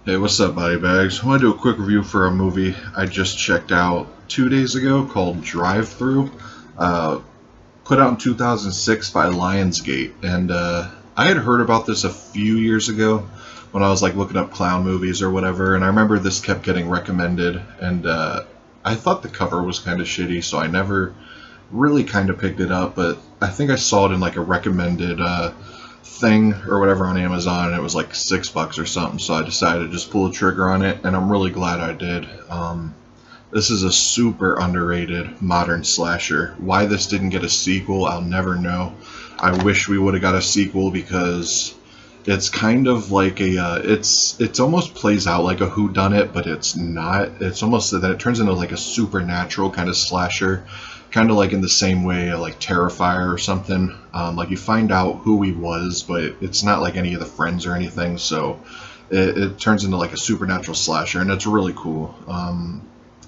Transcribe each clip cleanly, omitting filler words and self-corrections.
Hey, what's up, Body Bags? I want to do a quick review for a movie I just checked out 2 days ago called Drive-Thru. Uh, Put out in 2006 by Lionsgate, and I had heard about this a few years ago when I was like looking up clown movies or whatever, and I remember this kept getting recommended, and I thought the cover was kind of shitty, so I never really kind of picked it up, but I think I saw it in like a recommended thing or whatever on Amazon, and it was like $6 or something. So I decided to just pull the trigger on it, and I'm really glad I did. This is a super underrated modern slasher. Why this didn't get a sequel, I'll never know. I wish we would have got a sequel because it's kind of like it's almost plays out like a whodunit, but it's not. It's almost that it turns into like a supernatural kind of slasher, kind of like in the same way like Terrifier or something. Like you find out who he was, but it's not like any of the friends or anything. So it turns into like a supernatural slasher, and it's really cool.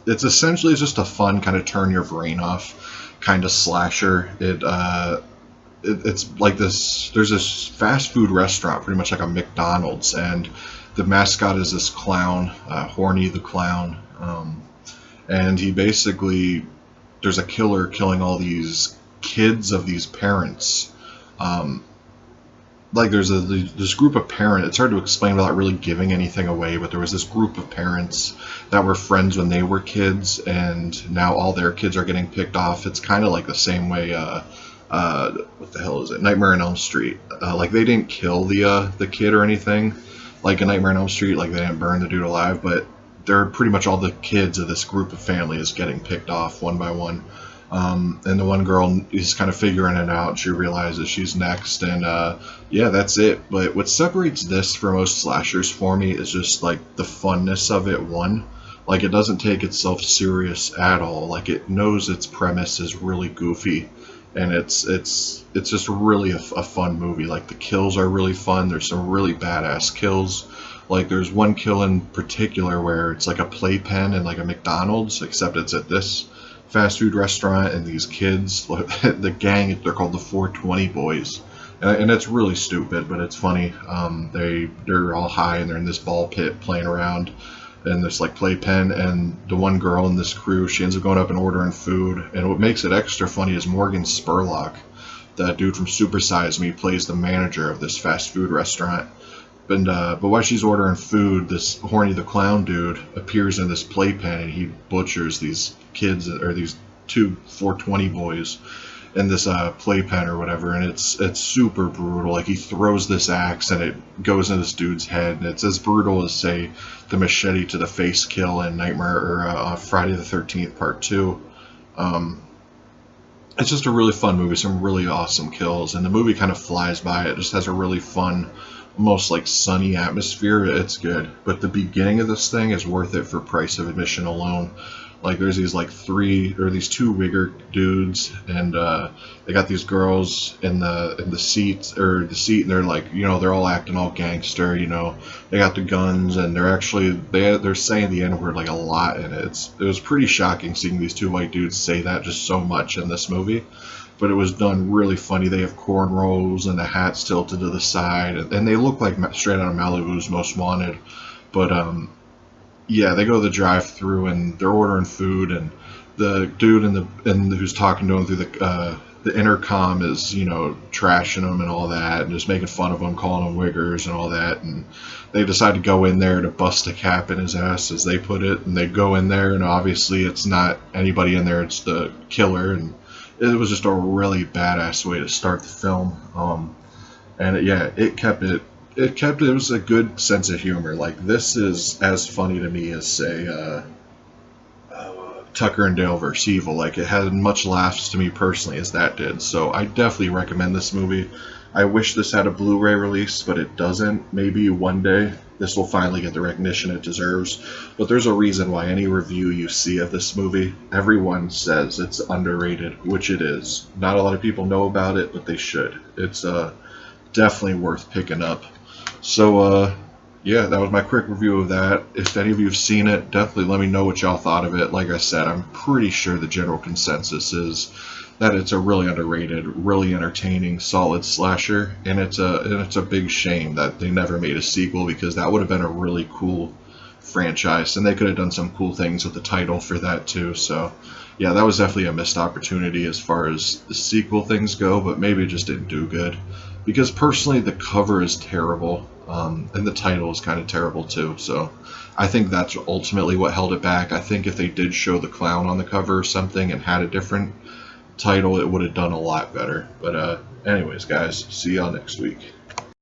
It's essentially just a fun kind of turn your brain off kind of slasher. It's like this. There's this fast food restaurant, pretty much like a McDonald's, and the mascot is this clown, Horny the clown, and he basically there's a killer killing all these kids of these parents. Um, like there's this group of parents. It's hard to explain without really giving anything away, but there was this group of parents that were friends when they were kids, and now all their kids are getting picked off. It's kind of like the same way. What the hell is it? Nightmare on Elm Street. Like they didn't kill the kid or anything, like in Nightmare on Elm Street. Like they didn't burn the dude alive, but they're pretty much all the kids of this group of family is getting picked off one by one. And the one girl is kind of figuring it out. She realizes she's next, and yeah, that's it. But what separates this from most slashers for me is just like the funness of it. One, like it doesn't take itself serious at all. Like it knows its premise is really goofy, and it's just really a fun movie. Like the kills are really fun. There's some really badass kills. Like there's one kill in particular where it's like a playpen and like a McDonald's, except it's at this fast food restaurant, and these kids, the gang, they're called the 420 boys, and it's really stupid, but it's funny. They're all high and they're in this ball pit playing around in this like playpen, and the one girl in this crew, she ends up going up and ordering food, and what makes it extra funny is Morgan Spurlock, that dude from Super Size Me, plays the manager of this fast food restaurant. But while she's ordering food, this Horny the Clown dude appears in this playpen, and he butchers these kids, or these two 420 boys, in this playpen or whatever, and it's super brutal. Like he throws this axe and it goes in this dude's head, and it's as brutal as say the machete to the face kill in Nightmare or Friday the 13th Part 2. Um, it's just a really fun movie, some really awesome kills, and the movie kind of flies by. It just has a really fun, almost like sunny atmosphere. It's good, but the beginning of this thing is worth it for price of admission alone. Like there's these like three or these two wigger dudes, and they got these girls in the seats or the seat, and they're like, they're all acting all gangster. They got the guns, and they're saying the N word like a lot in it. It was pretty shocking seeing these two white dudes say that just so much in this movie, but it was done really funny. They have cornrows and the hats tilted to the side, and they look like straight out of Malibu's Most Wanted. But yeah, they go to the drive-through and they're ordering food, and the dude and who's talking to them through the intercom is trashing them and all that, and just making fun of them, calling them wiggers and all that. And they decide to go in there to bust a cap in his ass, as they put it. And they go in there, and obviously it's not anybody in there; it's the killer. And it was just a really badass way to start the film. And yeah, it was a good sense of humor. Like this is as funny to me as say Tucker and Dale vs. Evil. Like it had much laughs to me personally as that did. So I definitely recommend this movie. I wish this had a Blu-ray release, but it doesn't. Maybe one day this will finally get the recognition it deserves. But there's a reason why any review you see of this movie, everyone says it's underrated, which it is. Not a lot of people know about it, but they should. It's definitely worth picking up. So yeah, that was my quick review of that. If any of you have seen it, definitely let me know what y'all thought of it. Like I said, I'm pretty sure the general consensus is that it's a really underrated, really entertaining, solid slasher, and it's a big shame that they never made a sequel because that would have been a really cool franchise, and they could have done some cool things with the title for that too. So, yeah, that was definitely a missed opportunity as far as the sequel things go, but maybe it just didn't do good. Because personally, the cover is terrible, and the title is kind of terrible too. So, I think that's ultimately what held it back. I think if they did show the clown on the cover or something and had a different title, it would have done a lot better. But, anyways, guys, see y'all next week.